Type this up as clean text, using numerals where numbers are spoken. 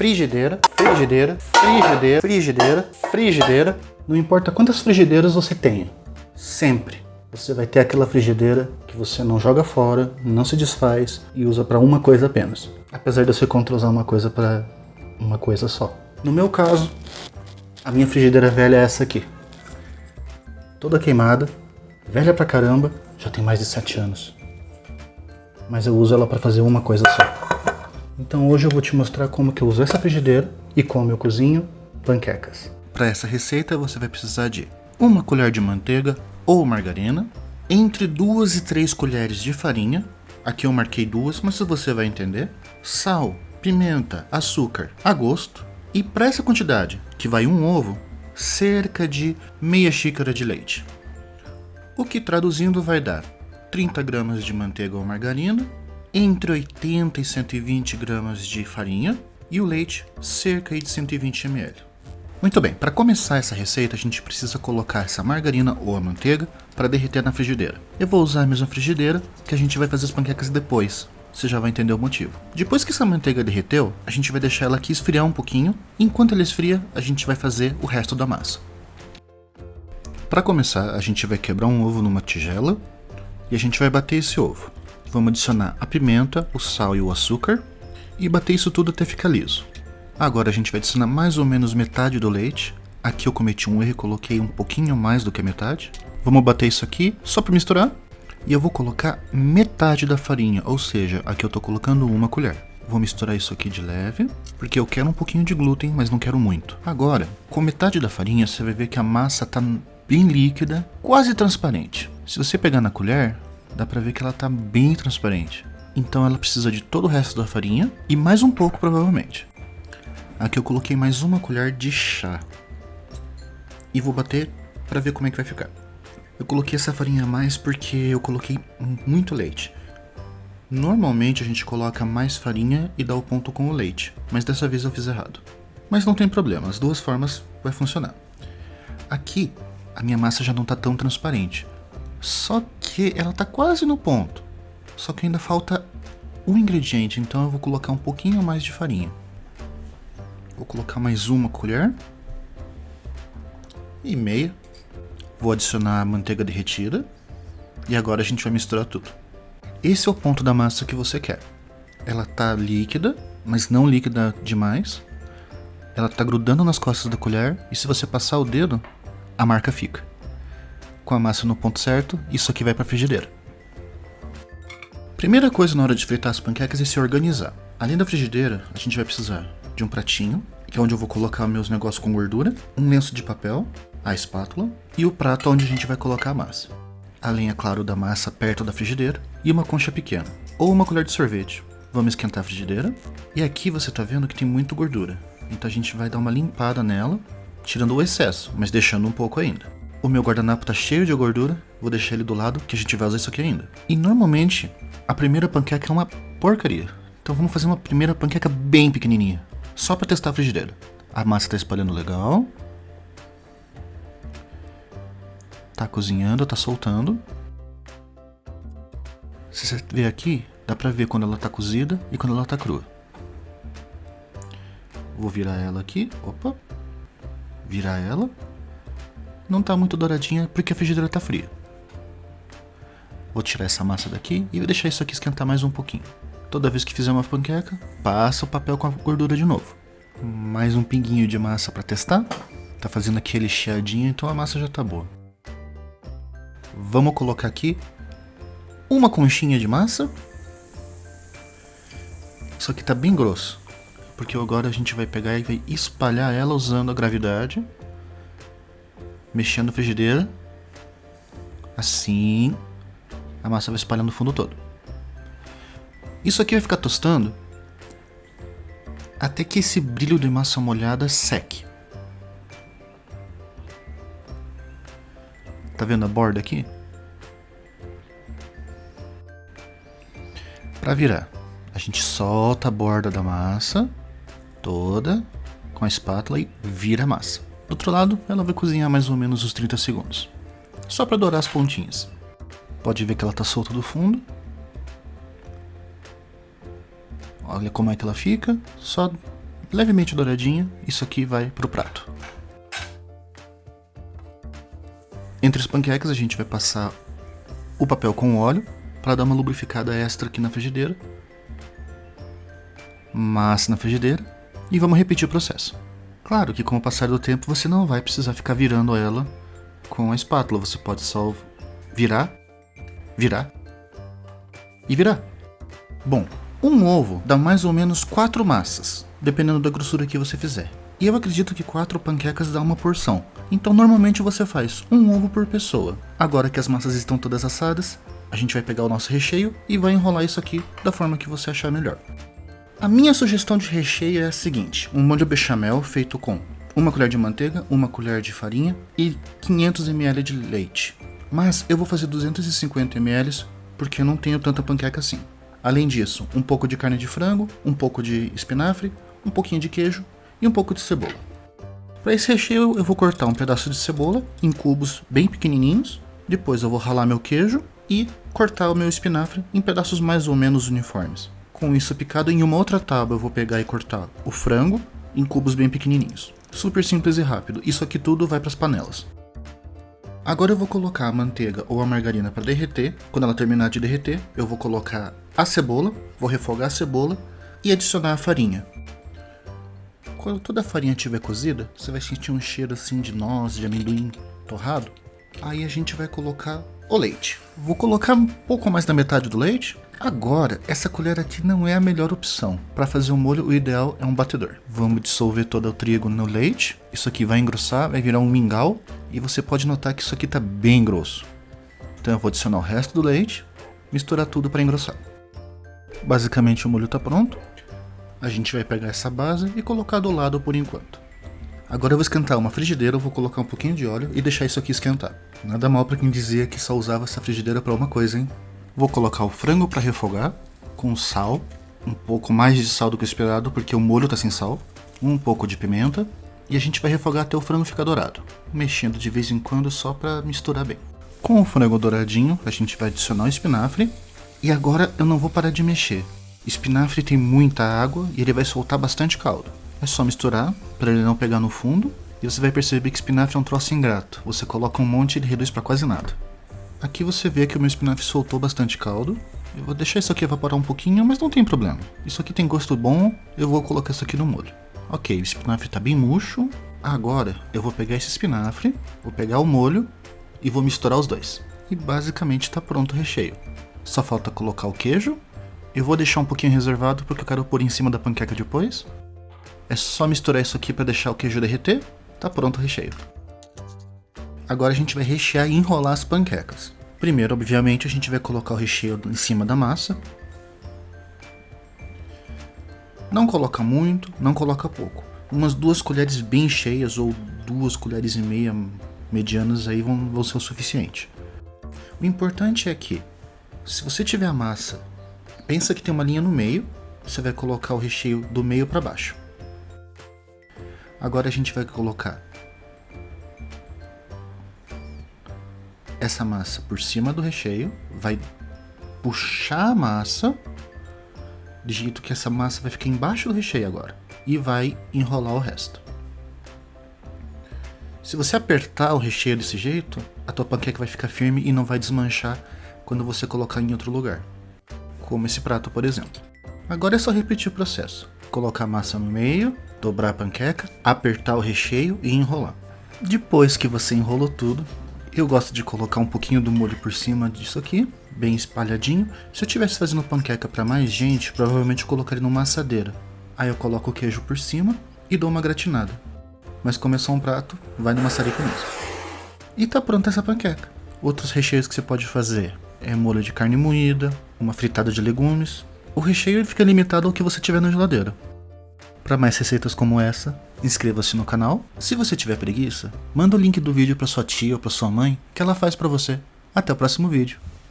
frigideira, frigideira, frigideira, frigideira, frigideira. Não importa quantas frigideiras você tenha, sempre você vai ter aquela frigideira que você não joga fora, não se desfaz e usa para uma coisa apenas. Apesar de você contra usar uma coisa para uma coisa só. No meu caso, a minha frigideira velha é essa aqui. Toda queimada, velha pra caramba, já tem mais de 7 anos. Mas eu uso ela para fazer uma coisa só. Então hoje eu vou te mostrar como que eu uso essa frigideira e como eu cozinho panquecas. Para essa receita você vai precisar de uma colher de manteiga ou margarina, entre 2 e 3 colheres de farinha, aqui eu marquei 2, mas você vai entender, sal, pimenta, açúcar a gosto, e para essa quantidade, que vai um ovo, cerca de meia xícara de leite. O que traduzindo vai dar 30 gramas de manteiga ou margarina, entre 80 e 120 gramas de farinha e o leite cerca de 120 ml. Muito bem, para começar essa receita a gente precisa colocar essa margarina ou a manteiga para derreter na frigideira. Eu vou usar a mesma frigideira que a gente vai fazer as panquecas depois, você já vai entender o motivo. Depois que essa manteiga derreteu, a gente vai deixar ela aqui esfriar um pouquinho, enquanto ela esfria a gente vai fazer o resto da massa. Para começar a gente vai quebrar um ovo numa tigela e a gente vai bater esse ovo. Vamos adicionar a pimenta, o sal e o açúcar e bater isso tudo até ficar liso. Agora a gente vai adicionar mais ou menos metade do leite. Aqui eu cometi um erro e coloquei um pouquinho mais do que a metade. Vamos bater isso aqui só para misturar. E eu vou colocar metade da farinha, ou seja, aqui eu estou colocando uma colher. Vou misturar isso aqui de leve, porque eu quero um pouquinho de glúten, mas não quero muito. Agora, com metade da farinha você vai ver que a massa está bem líquida, quase transparente. Se você pegar na colher, dá para ver que ela está bem transparente. Então ela precisa de todo o resto da farinha e mais um pouco provavelmente. Aqui eu coloquei mais uma colher de chá. E vou bater para ver como é que vai ficar. Eu coloquei essa farinha a mais porque eu coloquei muito leite. Normalmente a gente coloca mais farinha e dá o ponto com o leite. Mas dessa vez eu fiz errado. Mas não tem problema, as duas formas vai funcionar. Aqui a minha massa já não está tão transparente. Só que ela está quase no ponto. Só que ainda falta um ingrediente, então eu vou colocar um pouquinho mais de farinha. Vou colocar mais uma colher e meia. Vou adicionar a manteiga derretida e agora a gente vai misturar tudo. Esse é o ponto da massa que você quer. Ela tá líquida, mas não líquida demais. Ela tá grudando nas costas da colher e se você passar o dedo, a marca fica. Com a massa no ponto certo, isso aqui vai para a frigideira. Primeira coisa na hora de fritar as panquecas é se organizar. Além da frigideira, a gente vai precisar de um pratinho, que é onde eu vou colocar meus negócios com gordura, um lenço de papel, a espátula e o prato onde a gente vai colocar a massa. Além, é claro, da massa perto da frigideira e uma concha pequena, ou uma colher de sorvete. Vamos esquentar a frigideira e aqui você tá vendo que tem muita gordura, então a gente vai dar uma limpada nela, tirando o excesso, mas deixando um pouco ainda. O meu guardanapo tá cheio de gordura, vou deixar ele do lado que a gente vai usar isso aqui ainda. E normalmente a primeira panqueca é uma porcaria, então vamos fazer uma primeira panqueca bem pequenininha. Só para testar a frigideira. A massa está espalhando legal. Tá cozinhando, tá soltando. Se você ver aqui, dá para ver quando ela tá cozida e quando ela tá crua. Vou virar ela aqui. Opa. Virar ela. Não tá muito douradinha porque a frigideira tá fria. Vou tirar essa massa daqui e vou deixar isso aqui esquentar mais um pouquinho. Toda vez que fizer uma panqueca, passa o papel com a gordura de novo. Mais um pinguinho de massa para testar. Tá fazendo aquele chiadinho, então a massa já tá boa. Vamos colocar aqui uma conchinha de massa. Isso aqui tá bem grosso, porque agora a gente vai pegar e vai espalhar ela usando a gravidade. Mexendo a frigideira. Assim. A massa vai espalhando o fundo todo. Isso aqui vai ficar tostando até que esse brilho de massa molhada seque. Tá vendo a borda aqui? Para virar, a gente solta a borda da massa toda com a espátula e vira a massa. Do outro lado, ela vai cozinhar mais ou menos uns 30 segundos. Só para dourar as pontinhas. Pode ver que ela tá solta do fundo. Olha como é que ela fica. Só levemente douradinha, isso aqui vai pro prato. Entre os panquecas a gente vai passar o papel com óleo para dar uma lubrificada extra aqui na frigideira. Massa na frigideira e vamos repetir o processo. Claro que com o passar do tempo você não vai precisar ficar virando ela com a espátula, você pode só virar e virar. Bom, um ovo dá mais ou menos 4 massas, dependendo da grossura que você fizer. E eu acredito que 4 panquecas dá uma porção. Então normalmente você faz um ovo por pessoa. Agora que as massas estão todas assadas, a gente vai pegar o nosso recheio e vai enrolar isso aqui da forma que você achar melhor. A minha sugestão de recheio é a seguinte: um molho bechamel feito com 1 colher de manteiga, 1 colher de farinha e 500 ml de leite. Mas eu vou fazer 250 ml porque eu não tenho tanta panqueca assim. Além disso, um pouco de carne de frango, um pouco de espinafre, um pouquinho de queijo e um pouco de cebola. Para esse recheio eu vou cortar um pedaço de cebola em cubos bem pequenininhos, depois eu vou ralar meu queijo e cortar o meu espinafre em pedaços mais ou menos uniformes. Com isso picado, em uma outra tábua eu vou pegar e cortar o frango em cubos bem pequenininhos. Super simples e rápido, isso aqui tudo vai para as panelas. Agora eu vou colocar a manteiga ou a margarina para derreter. Quando ela terminar de derreter, eu vou colocar a cebola, vou refogar a cebola e adicionar a farinha. Quando toda a farinha estiver cozida, você vai sentir um cheiro assim de noz, de amendoim torrado. Aí a gente vai colocar o leite. Vou colocar um pouco mais da metade do leite. Agora, essa colher aqui não é a melhor opção. Para fazer o molho, o ideal é um batedor. Vamos dissolver todo o trigo no leite. Isso aqui vai engrossar, vai virar um mingau. E você pode notar que isso aqui está bem grosso. Então eu vou adicionar o resto do leite, misturar tudo para engrossar. Basicamente o molho está pronto. A gente vai pegar essa base e colocar do lado por enquanto. Agora eu vou esquentar uma frigideira, eu vou colocar um pouquinho de óleo e deixar isso aqui esquentar. Nada mal para quem dizia que só usava essa frigideira para uma coisa, hein? Vou colocar o frango para refogar com sal, um pouco mais de sal do que o esperado porque o molho tá sem sal, um pouco de pimenta e a gente vai refogar até o frango ficar dourado, mexendo de vez em quando só para misturar bem. Com o frango douradinho, a gente vai adicionar o espinafre e agora eu não vou parar de mexer. Espinafre tem muita água e ele vai soltar bastante caldo. É só misturar para ele não pegar no fundo e você vai perceber que espinafre é um troço ingrato. Você coloca um monte e ele reduz para quase nada. Aqui você vê que o meu espinafre soltou bastante caldo. Eu vou deixar isso aqui evaporar um pouquinho, mas não tem problema. Isso aqui tem gosto bom, eu vou colocar isso aqui no molho. Ok, o espinafre está bem murcho. Agora eu vou pegar esse espinafre, vou pegar o molho e vou misturar os dois. E basicamente está pronto o recheio. Só falta colocar o queijo. Eu vou deixar um pouquinho reservado porque eu quero pôr em cima da panqueca depois. É só misturar isso aqui para deixar o queijo derreter. Tá pronto o recheio. Agora a gente vai rechear e enrolar as panquecas. Primeiro, obviamente, a gente vai colocar o recheio em cima da massa. Não coloca muito, não coloca pouco. Umas 2 colheres bem cheias ou 2 colheres e meia medianas aí vão ser o suficiente. O importante é que, se você tiver a massa, pensa que tem uma linha no meio, você vai colocar o recheio do meio para baixo. Agora a gente vai colocar essa massa por cima do recheio, vai puxar a massa, de jeito que essa massa vai ficar embaixo do recheio agora, e vai enrolar o resto. Se você apertar o recheio desse jeito, a tua panqueca vai ficar firme e não vai desmanchar quando você colocar em outro lugar, como esse prato, por exemplo. Agora é só repetir o processo. Colocar a massa no meio, dobrar a panqueca, apertar o recheio e enrolar. Depois que você enrolou tudo, eu gosto de colocar um pouquinho do molho por cima disso aqui, bem espalhadinho. Se eu estivesse fazendo panqueca para mais gente, provavelmente eu colocaria numa assadeira. Aí eu coloco o queijo por cima e dou uma gratinada. Mas como é só um prato, vai no maçarico mesmo. E tá pronta essa panqueca. Outros recheios que você pode fazer é molho de carne moída, uma fritada de legumes. O recheio fica limitado ao que você tiver na geladeira. Para mais receitas como essa, inscreva-se no canal. Se você tiver preguiça, manda o link do vídeo para sua tia ou para sua mãe, que ela faz para você. Até o próximo vídeo.